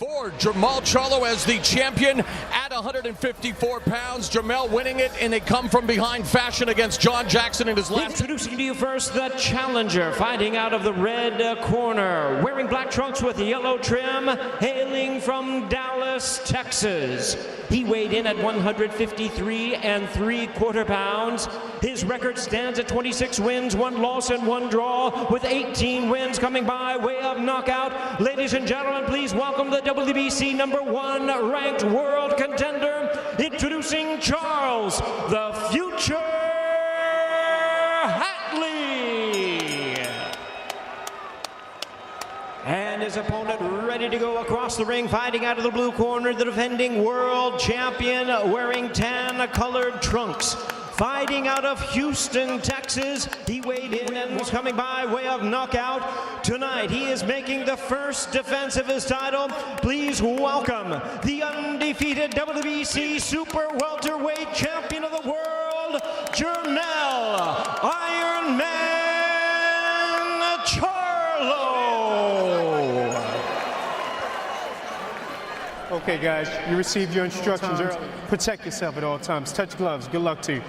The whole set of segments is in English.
For Jermell Charlo as the champion at 154 pounds. Jermell winning it in a come-from-behind fashion against John Jackson in his last. Introducing to you first the challenger, fighting out of the red corner, wearing black trunks with yellow trim, hailing from Dallas, Texas. He weighed in at 153 3/4 pounds. His record stands at 26 wins, 1 loss, and 1 draw, with 18 wins coming by way of knockout. Ladies and gentlemen, please welcome the WBC #1 ranked world contender, introducing Charles, the Future Hatley. And his opponent ready to go across the ring, fighting out of the blue corner, the defending world champion, wearing tan-colored trunks. Fighting out of Houston, Texas, he weighed in and was coming by way of knockout. Tonight, he is making the first defense of his title. Please welcome the undefeated WBC Super Welterweight Champion of the World, Jermell Iron Man Charlo. Okay, guys, you received your instructions early. Protect yourself at all times. Touch gloves. Good luck to you.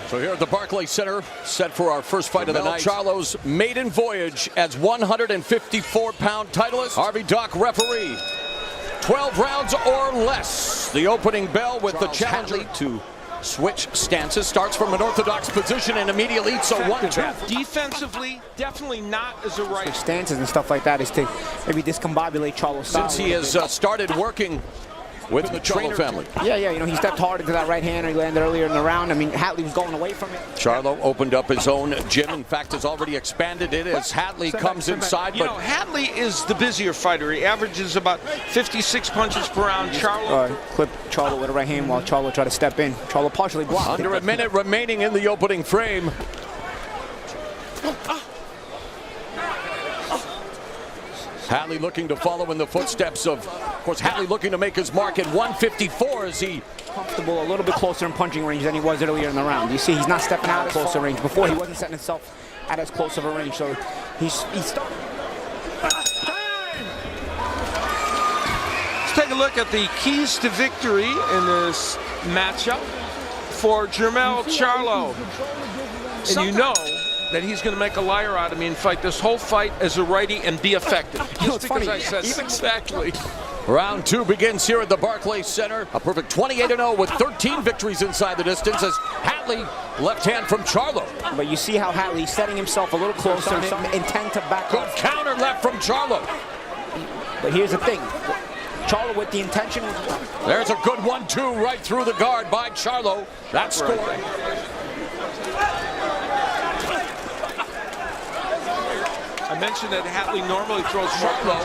So here at the Barclays Center, set for our first fight of the night. Charlo's maiden voyage as 154-pound titleist. Harvey Dock referee. 12 rounds or less. The opening bell with the challenger to switch stances. Starts from an orthodox position and immediately eats a 1-2. Defensively, definitely not as a right. Stances and stuff like that is to maybe discombobulate Charlo's style. Since he has started working with the Charlo family. Yeah, you know, he stepped hard into that right hand. He landed earlier in the round. I mean, Hatley was going away from it. Charlo opened up his own gym. In fact, has already expanded it as Hatley comes inside. You know, Hatley is the busier fighter. He averages about 56 punches per round. Charlo clipped Charlo with a right hand while Charlo tried to step in. Charlo partially blocked. Under a minute remaining in the opening frame. Hatley looking to follow in the footsteps of course, Hatley looking to make his mark at 154 as he comfortable a little bit closer in punching range than he was earlier in the round. You see, he's not stepping out of closer range. Before, he wasn't setting himself at as close of a range, so he's starting. Let's take a look at the keys to victory in this matchup for Jermell Charlo. And you know that he's going to make a liar out of me and fight this whole fight as a righty and be effective. Just because I said exactly. Round 2 begins here at the Barclays Center. A perfect 28-0 with 13 victories inside the distance as Hatley left hand from Charlo. But you see how Hatley's setting himself a little closer, intent to back up. Good counter left from Charlo. But here's the thing. Charlo with the intention. There's a good 1-2 right through the guard by Charlo. That score. I mentioned that Hatley normally throws Charlo.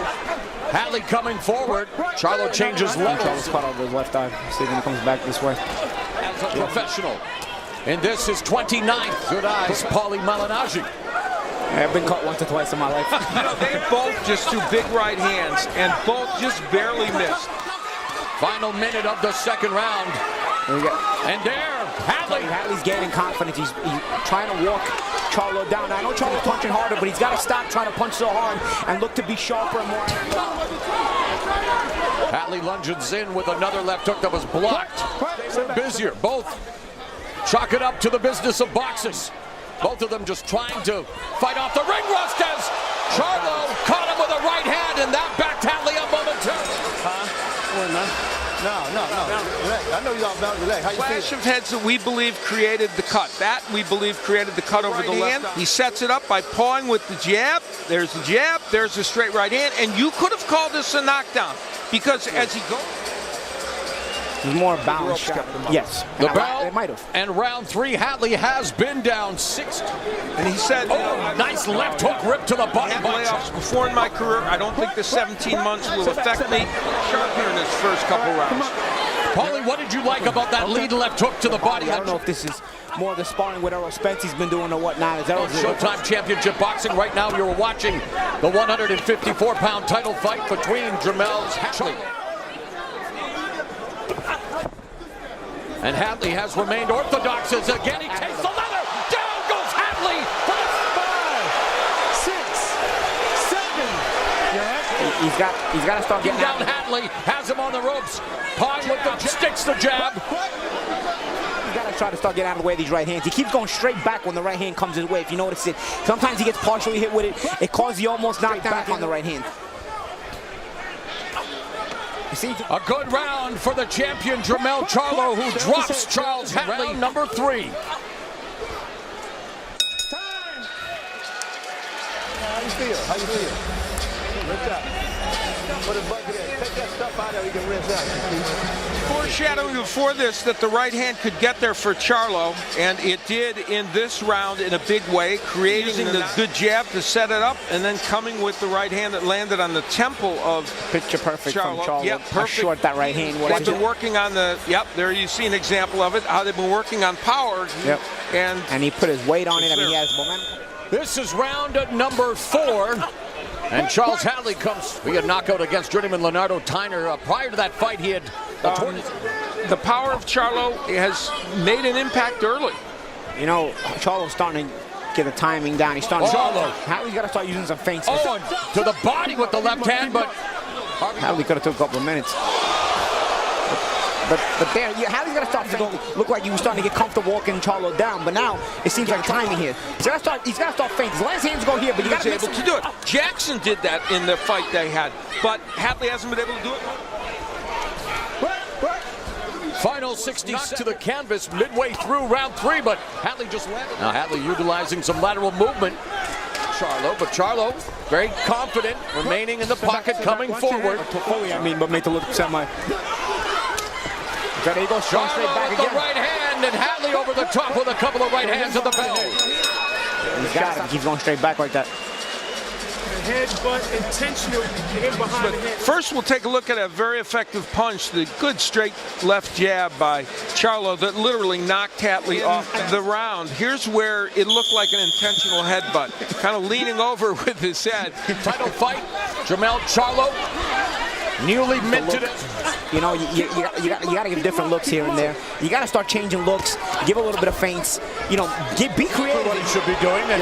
Hatley coming forward. Charlo changes levels. Charlo's caught over his left eye. See when he comes back this way. As a professional. And this is 29th. Good eyes, Paulie Malignaggi. I've been caught once or twice in my life. You know, they both just threw big right hands, and both just barely missed. Final minute of the second round. And there, Hatley's gaining confidence. He's trying to walk Charlo down. I know Charlo's punching harder, but he's got to stop trying to punch so hard and look to be sharper and more. Hatley lunges in with another left hook that was blocked. Busier, both chalk it up to the business of boxing. Both of them just trying to fight off the ring rust as Charlo caught him with a right hand, and that backed Hatley up momentarily. No. I know you're all about relax. How you Flash of heads that we believe created the cut. That, we believe, created the cut over the left. He sets it up by pawing with the jab. There's the jab. There's the straight right hand. And you could have called this a knockdown because as he goes... He's more balanced. Yes. The bell, it might have. And round 3, Hatley has been down 6. And he said, nice left hook rip to the body. I had layoffs before in my career. I don't think the 17 months will affect me sharp here in this first couple rounds. Paulie, what did you like about that lead left hook to the body? I don't know if this is more of the sparring with Errol Spence he's been doing or whatnot. Showtime Championship Boxing. Right now, you're watching the 154-pound title fight between Jermell Charlo. And Hatley has remained orthodox as again he takes the leather. Down goes Hatley. 5, 6, He's got to start getting down. Hatley has him on the ropes. Pine with the sticks the jab. He's got to try to start getting out of the way of these right hands. He keeps going straight back when the right hand comes his way. If you notice it, sometimes he gets partially hit with it. It causes you almost knocked down on the right hand. You see? A good round for the champion Jermell Charlo, who drops Charles Hatley. Round number 3. How you feel? How you feel? Rinse out. Put a bucket in. Take that stuff out there, you can rinse out. Foreshadowing before this that the right hand could get there for Charlo, and it did in this round in a big way, creating the good jab to set it up, and then coming with the right hand that landed on the temple of Picture perfect Charlo. from Charlo. Yep, How perfect. short that right hand was. They've been working on the, there you see an example of it, how they've been working on power. Yep. And he put his weight on it. I mean, he has momentum. This is round number 4. And Charles Hatley comes via knockout against journeyman Leonardo Tyner. Prior to that fight, he had the power of Charlo has made an impact early. You know, Charlo's starting to get the timing down. He's starting to. Hatley's got to start using some feints. Oh, to the body with the left hand, but Hatley could have took a couple of minutes. But there, Hatley's got to start to look like he was starting to get comfortable walking Charlo down. But now it seems like timing here. He's got to start feinting. His last hands go here, but you got to be able to do it. Jackson did that in the fight they had, but Hatley hasn't been able to do it. Final 60 to the canvas midway through round 3, but Hatley just landed. Now Hatley utilizing some lateral movement. But Charlo very confident, remaining in the pocket, coming forward. But make the look semi. There he goes, straight back with again. the right hand, and Hatley over the top with a couple of right hands at the bell. He's got it. Keeps going straight back like that. Headbutt, intentional hit behind the head. First, we'll take a look at a very effective punch, the good straight left jab by Charlo that literally knocked Hatley off the round. Here's where it looked like an intentional headbutt, kind of leaning over with his head. Title fight, Jermell Charlo, newly minted. You know, you got to give different looks here and there. You got to start changing looks, give a little bit of feints. You know, be creative. What he should be doing. And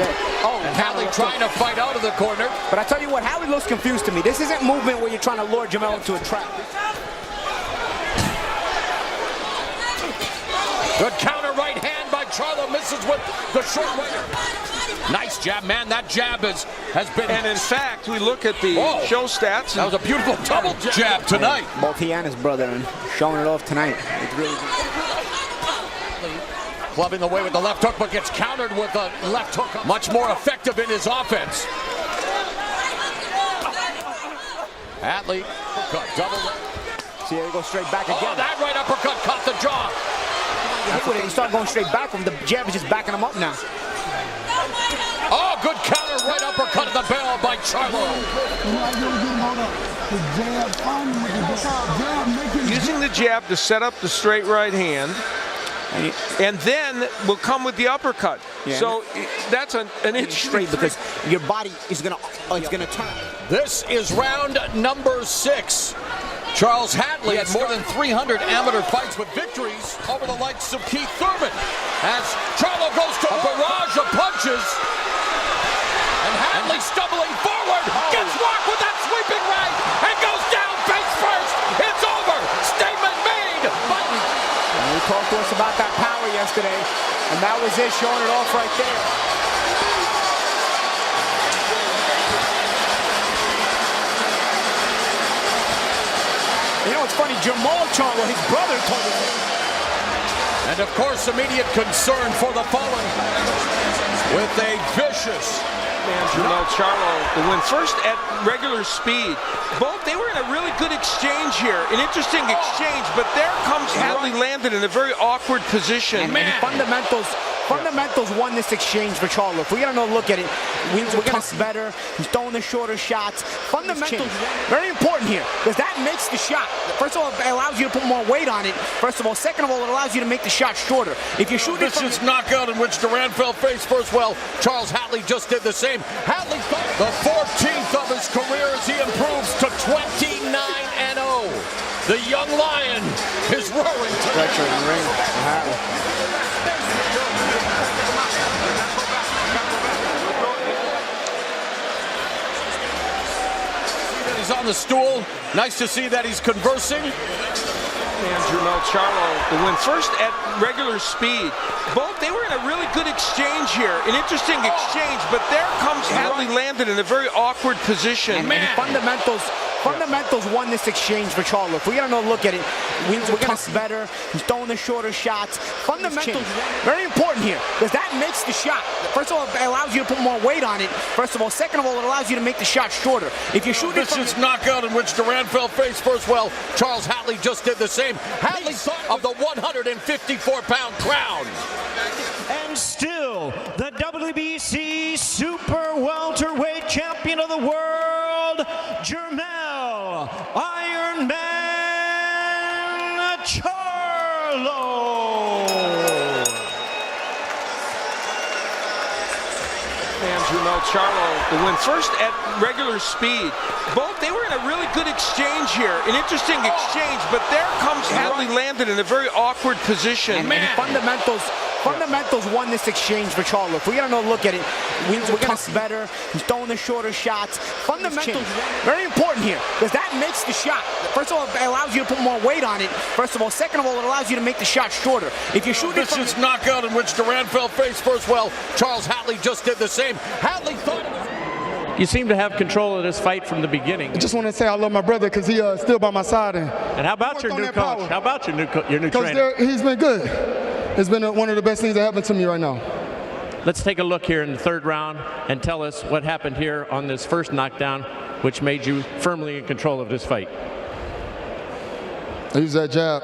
Hatley trying to fight out of the corner. But I tell you what, Hatley looks confused to me. This isn't movement where you're trying to lure Jermell into a trap. Good counter right hand by Charlo, misses with the short right. Nice jab, man. That jab has been. And in fact, we look at the show stats. That was a beautiful double jab tonight. Both he and his brother and showing it off tonight. It's really good. Clubbing away with the left hook, but gets countered with a left hook. Much more effective in his offense. Hatley, double. See, he goes straight back again. Oh, that right uppercut caught the jaw. He started going straight back from the jab is just backing him up now. Oh, good counter right uppercut at the bell by Charlo. Using the jab to set up the straight right hand. And then will come with the uppercut. Yeah. So that's an interesting because your body is gonna turn. This is round number 6. Charles Hatley had more than 300 amateur fights with victories over the likes of Keith Thurman. As Charlo goes to a barrage of punches. And Hatley stumbling forward, gets rocked with that sweeping right, and goes down face first. It's over. Statement made. He talked to us about that power yesterday, and that was it, showing it off right there. You know, it's funny, Jermell Charlo, his brother, told him. And of course, immediate concern for the fallen with a vicious Jermell Charlo, the win. First at regular speed. Both, they were in a really good exchange here. An interesting exchange, but there comes Hatley landed in a very awkward position. And fundamentals won this exchange for Charlo. If we're going to look at it, we're going to better. He's throwing the shorter shots. Fundamentals, very important here, because that makes the shot. First of all, it allows you to put more weight on it. First of all. Second of all, it allows you to make the shot shorter. If you shoot this is knockout in which Duran fell face first. Well, Charles Hatley just did the same. Hatley the 14th of his career as he improves to 29-0. The young lion is roaring to the ring. Hatley's on the stool. Nice to see that he's conversing. And Jermell Charlo the win. First at regular speed. Both, they were in a really good exchange here. An interesting exchange, but there comes Hatley landed in a very awkward position. And fundamentals won this exchange for Charlo. If we get another look at it, we're going to better. He's throwing the shorter shots. Fundamentals, very important here, because that makes the shot. First of all, it allows you to put more weight on it. First of all. Second of all, it allows you to make the shot shorter. If you shoot it from vicious knockout in which Durant fell face first. Well, Charles Hatley just did the same. Hatley of the 154-pound crown. And still, the WBC Super Welterweight Champion of the World, Jermell Iron Man Charlo. And Jermell Charlo the win. First at regular speed. Both, they were in a really good exchange here. An interesting exchange, but there comes Hatley landed in a very awkward position. And fundamentals won this exchange for Charlo. If we get another look at it, we're going to better. He's throwing the shorter shots. Fundamentals, very important here, because that makes the shot. First of all, it allows you to put more weight on it. First of all. Second of all, it allows you to make the shot shorter. If you shoot it from vicious knockout in which Durant fell face first. Well, Charles Hatley just did the same. Hatley thought it was... You seem to have control of this fight from the beginning. I just want to say I love my brother because he's still by my side. And how about your new coach? How about your new trainer? He's been good. It's been one of the best things that happened to me right now. Let's take a look here in the third round and tell us what happened here on this first knockdown, which made you firmly in control of this fight. I used that jab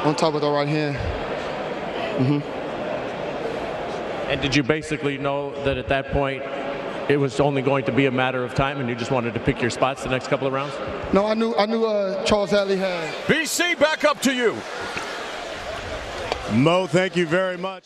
on top of the right hand. And did you basically know that at that point it was only going to be a matter of time and you just wanted to pick your spots the next couple of rounds? No, I knew Charles Hatley had. BC, back up to you. Mo, thank you very much.